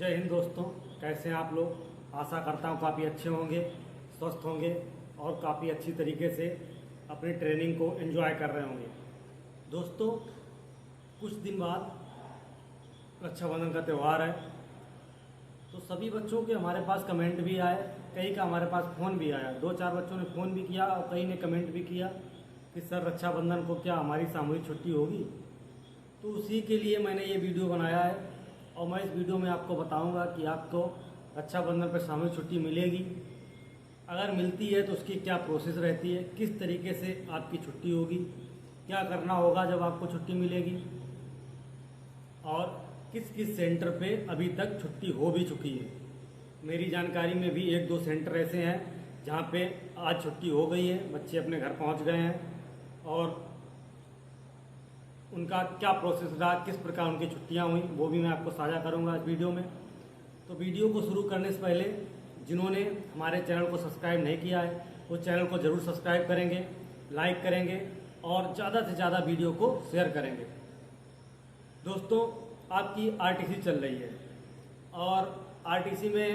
जय हिंद दोस्तों। कैसे हैं आप लोग? आशा करता हूँ काफ़ी अच्छे होंगे, स्वस्थ होंगे और काफ़ी अच्छी तरीके से अपनी ट्रेनिंग को एंजॉय कर रहे होंगे। दोस्तों, कुछ दिन बाद रक्षाबंधन का त्यौहार है, तो सभी बच्चों के हमारे पास कमेंट भी आए, कई का हमारे पास फ़ोन भी आया। 2-4 बच्चों ने फ़ोन भी किया और कई ने कमेंट भी किया कि सर रक्षाबंधन को क्या हमारी सामूहिक छुट्टी होगी? तो उसी के लिए मैंने ये वीडियो बनाया है और मैं इस वीडियो में आपको बताऊंगा कि आपको रक्षाबंधन पर सामूहिक छुट्टी मिलेगी। अगर मिलती है तो उसकी क्या प्रोसेस रहती है, किस तरीके से आपकी छुट्टी होगी, क्या करना होगा जब आपको छुट्टी मिलेगी, और किस किस सेंटर पे अभी तक छुट्टी हो भी चुकी है। मेरी जानकारी में भी 1-2 सेंटर ऐसे हैं जहाँ पे आज छुट्टी हो गई है, बच्चे अपने घर पहुँच गए हैं और उनका क्या प्रोसेस रहा, किस प्रकार उनकी छुट्टियां हुई, वो भी मैं आपको साझा करूंगा इस वीडियो में। तो वीडियो को शुरू करने से पहले जिन्होंने हमारे चैनल को सब्सक्राइब नहीं किया है वो चैनल को ज़रूर सब्सक्राइब करेंगे, लाइक करेंगे और ज़्यादा से ज़्यादा वीडियो को शेयर करेंगे। दोस्तों, आपकी आरटीसी चल रही है और आरटीसी में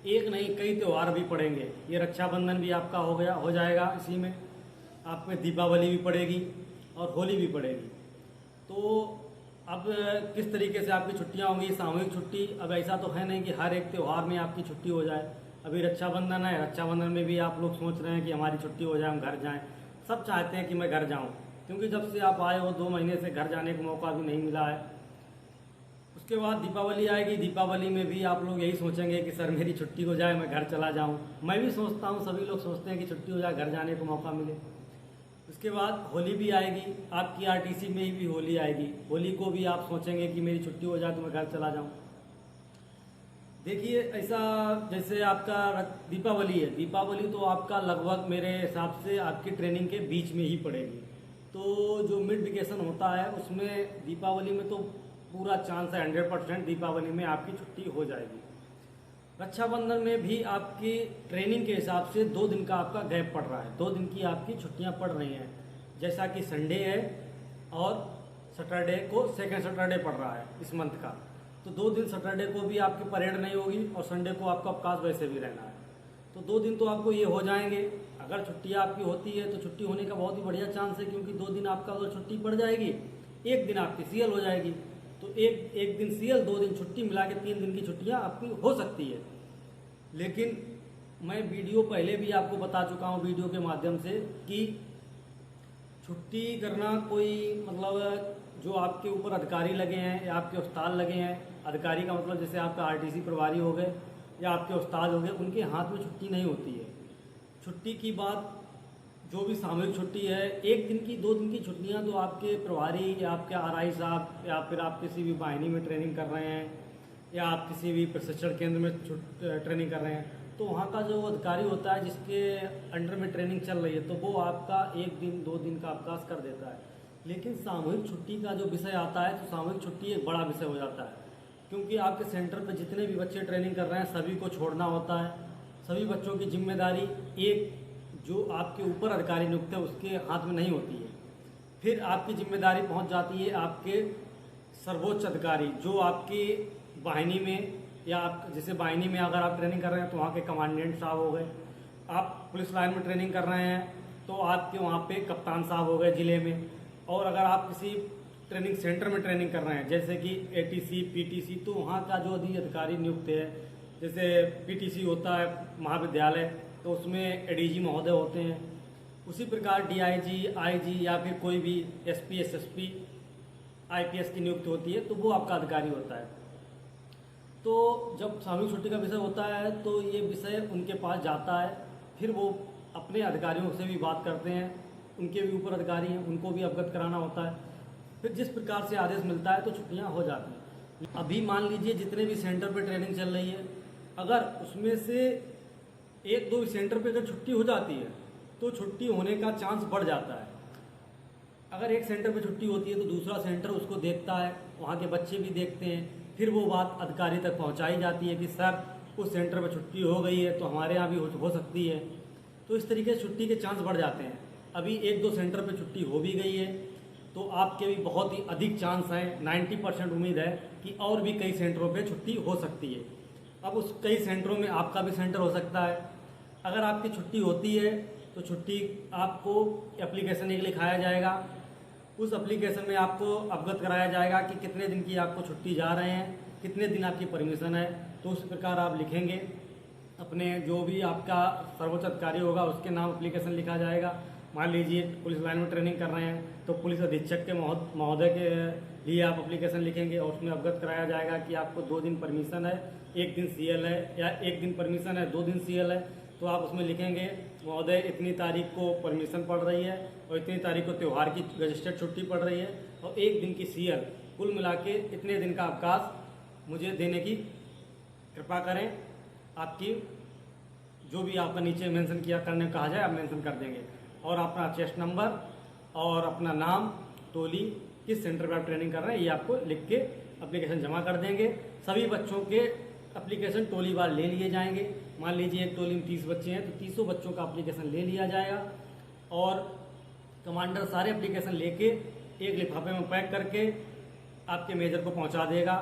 एक नहीं कई त्यौहार भी पड़ेंगे। ये रक्षाबंधन भी आपका हो जाएगा, इसी में आप में दीपावली भी पड़ेगी और होली भी पड़ेगी। तो अब किस तरीके से आपकी छुट्टियां होंगी, सामूहिक छुट्टी? अब ऐसा तो है नहीं कि हर एक त्यौहार में आपकी छुट्टी हो जाए। अभी रक्षाबंधन है, रक्षाबंधन में भी आप लोग सोच रहे हैं कि हमारी छुट्टी हो जाए, हम घर जाएं। सब चाहते हैं कि मैं घर जाऊं, क्योंकि जब से आप आए हो 2 महीने से घर जाने का मौका भी नहीं मिला है। उसके बाद दीपावली आएगी, दीपावली में भी आप लोग यही सोचेंगे कि सर मेरी छुट्टी हो जाए, मैं घर चला जाऊँ। मैं भी सोचता हूँ, सभी लोग सोचते हैं कि छुट्टी हो जाए, घर जाने का मौका मिले। उसके बाद होली भी आएगी, आपकी आरटीसी में भी होली आएगी। होली को भी आप सोचेंगे कि मेरी छुट्टी हो जाए तो मैं घर चला जाऊं। देखिए, ऐसा जैसे आपका दीपावली है, दीपावली तो आपका लगभग मेरे हिसाब से आपकी ट्रेनिंग के बीच में ही पड़ेगी। तो जो मिड वेकेशन होता है उसमें दीपावली में तो पूरा चांस है 100% दीपावली में आपकी छुट्टी हो जाएगी। रक्षाबंधन में भी आपकी ट्रेनिंग के हिसाब से 2 दिन का आपका गैप पड़ रहा है, 2 दिन की आपकी छुट्टियां पड़ रही हैं। जैसा कि संडे है और सैटरडे को सेकंड सैटरडे पड़ रहा है इस मंथ का, तो 2 दिन सैटरडे को भी आपकी परेड नहीं होगी और संडे को आपका अवकाश वैसे भी रहना है। तो 2 दिन तो आपको ये हो जाएंगे। अगर छुट्टियाँ आपकी होती है तो छुट्टी होने का बहुत ही बढ़िया चांस है, क्योंकि 2 दिन आपका अगर छुट्टी पड़ जाएगी, 1 दिन आपकी सीएल हो जाएगी। तो एक दिन सीएल, 2 दिन छुट्टी, मिला के 3 दिन की छुट्टियां आपकी हो सकती है। लेकिन मैं वीडियो पहले भी आपको बता चुका हूं वीडियो के माध्यम से कि छुट्टी करना कोई मतलब जो आपके ऊपर अधिकारी लगे हैं या आपके उस्ताद लगे हैं, अधिकारी का मतलब जैसे आपका आरटीसी प्रभारी हो गए या आपके उस्ताद हो गए, उनके हाथ में छुट्टी नहीं होती है। छुट्टी की बात जो भी सामूहिक छुट्टी है, 1 दिन की 2 दिन की छुट्टियां तो आपके प्रभारी या आपके आरआई साहब या फिर आप किसी भी वाहिनी में ट्रेनिंग कर रहे हैं या आप किसी भी प्रशिक्षण केंद्र में ट्रेनिंग कर रहे हैं, तो वहाँ का जो अधिकारी होता है जिसके अंडर में ट्रेनिंग चल रही है, तो वो आपका 1 दिन 2 दिन का अवकाश कर देता है। लेकिन सामूहिक छुट्टी का जो विषय आता है, तो सामूहिक छुट्टी एक बड़ा विषय हो जाता है, क्योंकि आपके सेंटर पर जितने भी बच्चे ट्रेनिंग कर रहे हैं सभी को छोड़ना होता है। सभी बच्चों की जिम्मेदारी एक जो आपके ऊपर अधिकारी नियुक्त है उसके हाथ में नहीं होती है। फिर आपकी जिम्मेदारी पहुंच जाती है आपके सर्वोच्च अधिकारी, जो आपकी वाहिनी में या आप जैसे वाहिनी में अगर आप ट्रेनिंग कर रहे हैं तो वहाँ के कमांडेंट साहब हो गए। आप पुलिस लाइन में ट्रेनिंग कर रहे हैं तो आपके वहाँ पे कप्तान साहब हो गए जिले में। और अगर आप किसी ट्रेनिंग सेंटर में ट्रेनिंग कर रहे हैं जैसे कि एटीसी, पीटीसी, तो वहाँ का जो अधिकारी नियुक्त है, जैसे पीटीसी होता है महाविद्यालय, तो उसमें एडीजी महोदय होते हैं। उसी प्रकार डीआईजी, आईजी या फिर कोई भी एसपी, एसएसपी, आईपीएस की नियुक्ति होती है, तो वो आपका अधिकारी होता है। तो जब सामूहिक छुट्टी का विषय होता है तो ये विषय उनके पास जाता है, फिर वो अपने अधिकारियों से भी बात करते हैं, उनके भी ऊपर अधिकारी हैं, उनको भी अवगत कराना होता है। फिर जिस प्रकार से आदेश मिलता है तो छुट्टियाँ हो जाती हैं। अभी मान लीजिए जितने भी सेंटर पर ट्रेनिंग चल रही है, अगर उसमें से 1-2 सेंटर पे अगर छुट्टी हो जाती है तो छुट्टी होने का चांस बढ़ जाता है। अगर एक सेंटर पे छुट्टी होती है तो दूसरा सेंटर उसको देखता है, वहाँ के बच्चे भी देखते हैं, फिर वो बात अधिकारी तक पहुँचाई जाती है कि सर उस सेंटर पे छुट्टी हो गई है तो हमारे यहाँ भी हो सकती है। तो इस तरीके से छुट्टी के चांस बढ़ जाते हैं। अभी 1-2 सेंटर पे छुट्टी हो भी गई है, तो आपके भी बहुत ही अधिक चांस हैं, 90% उम्मीद है कि और भी कई सेंटरों पे छुट्टी हो सकती है। अब उस कई सेंटरों में आपका भी सेंटर हो सकता है। अगर आपकी छुट्टी होती है तो छुट्टी आपको एप्लीकेशन एक लिखाया जाएगा। उस एप्लीकेशन में आपको अवगत कराया जाएगा कि कितने दिन की आपको छुट्टी जा रहे हैं, कितने दिन आपकी परमिशन है। तो उस प्रकार आप लिखेंगे, अपने जो भी आपका सर्वोच्च अधिकारी होगा उसके नाम एप्लीकेशन लिखा जाएगा। मान लीजिए पुलिस लाइन में ट्रेनिंग कर रहे हैं तो पुलिस अधीक्षक के महोदय के लिए आप एप्लीकेशन लिखेंगे और उसमें अवगत कराया जाएगा कि आपको 2 दिन परमिशन है, 1 दिन सीएल है, या 1 दिन परमिशन है 2 दिन सीएल है। तो आप उसमें लिखेंगे महोदय इतनी तारीख को परमिशन पड़ रही है और इतनी तारीख को त्यौहार की रजिस्टर्ड छुट्टी पड़ रही है और 1 दिन की सीएल, कुल मिला के इतने दिन का अवकाश मुझे देने की कृपा करें। आपकी जो भी आपका नीचे मेंशन किया करने कहा जाए आप मेंशन कर देंगे और अपना चेस्ट नंबर और अपना नाम, टोली, किस सेंटर पर आप ट्रेनिंग कर रहे हैं ये आपको लिख के एप्लीकेशन जमा कर देंगे। सभी बच्चों के एप्लीकेशन टोलीवार ले लिए जाएंगे। मान लीजिए एक टोली में 30 बच्चे हैं तो 30 बच्चों का एप्लीकेशन ले लिया जाएगा और कमांडर सारे एप्लीकेशन लेके एक लिफाफे में पैक करके आपके मेजर को पहुंचा देगा।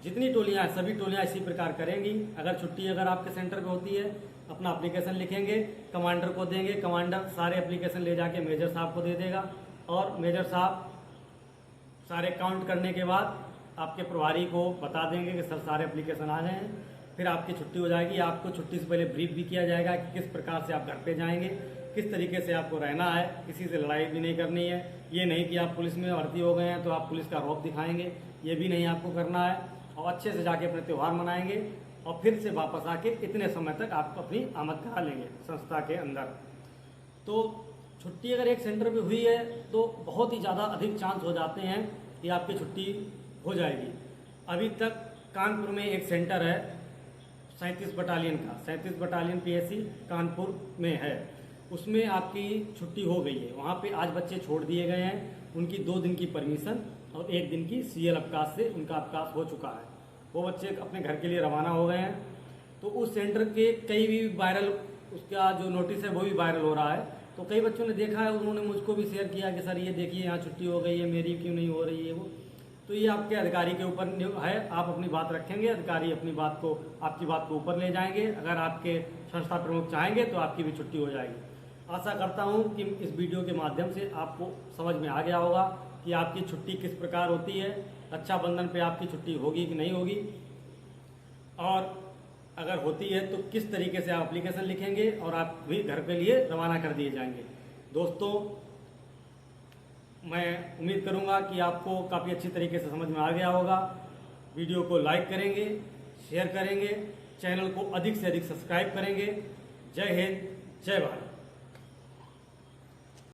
जितनी टोलियां सभी टोलियां इसी प्रकार करेंगी। अगर छुट्टी अगर आपके सेंटर पे होती है, अपना एप्लीकेशन लिखेंगे, कमांडर को देंगे, कमांडर सारे एप्लीकेशन ले जाके मेजर साहब को दे देगा और मेजर साहब सारे काउंट करने के बाद आपके प्रभारी को बता देंगे कि सर सारे एप्लीकेशन आ गए हैं। फिर आपकी छुट्टी हो जाएगी। आपको छुट्टी से पहले ब्रीफ भी किया जाएगा कि किस प्रकार से आप घर पे जाएंगे, किस तरीके से आपको रहना है, किसी से लड़ाई भी नहीं करनी है। ये नहीं कि आप पुलिस में भर्ती हो गए हैं तो आप पुलिस का रौब दिखाएंगे, ये भी नहीं आपको करना है। और अच्छे से जाके अपने त्यौहार मनाएंगे और फिर से वापस आके इतने समय तक आप अपनी आमद करा लेंगे संस्था के अंदर। तो छुट्टी अगर एक सेंटर पे हुई है तो बहुत ही ज़्यादा अधिक चांस हो जाते हैं कि आपकी छुट्टी हो जाएगी। अभी तक कानपुर में एक सेंटर है 37 बटालियन का, 37 बटालियन पीएससी कानपुर में है, उसमें आपकी छुट्टी हो गई है। वहाँ पे आज बच्चे छोड़ दिए गए हैं, उनकी 2 दिन की परमिशन और 1 दिन की सीएल अवकाश से उनका अवकाश हो चुका है। वो बच्चे अपने घर के लिए रवाना हो गए हैं। तो उस सेंटर के कई भी वायरल उसका जो नोटिस है वो भी वायरल हो रहा है। तो कई बच्चों ने देखा है, उन्होंने मुझको भी शेयर किया कि सर ये देखिए यहाँ छुट्टी हो गई है, मेरी क्यों नहीं हो रही है वो। तो ये आपके अधिकारी के ऊपर है, आप अपनी बात रखेंगे, अधिकारी अपनी बात को आपकी बात को ऊपर ले जाएंगे। अगर आपके संस्था प्रमुख चाहेंगे तो आपकी भी छुट्टी हो जाएगी। आशा करता हूँ कि इस वीडियो के माध्यम से आपको समझ में आ गया होगा कि आपकी छुट्टी किस प्रकार होती है, रक्षाबंधन पे आपकी छुट्टी होगी कि नहीं होगी, और अगर होती है तो किस तरीके से आप एप्लीकेशन लिखेंगे और आप भी घर के लिए रवाना कर दिए जाएंगे। दोस्तों, मैं उम्मीद करूंगा कि आपको काफ़ी अच्छी तरीके से समझ में आ गया होगा। वीडियो को लाइक करेंगे, शेयर करेंगे, चैनल को अधिक से अधिक सब्सक्राइब करेंगे। जय हिंद, जय भारत।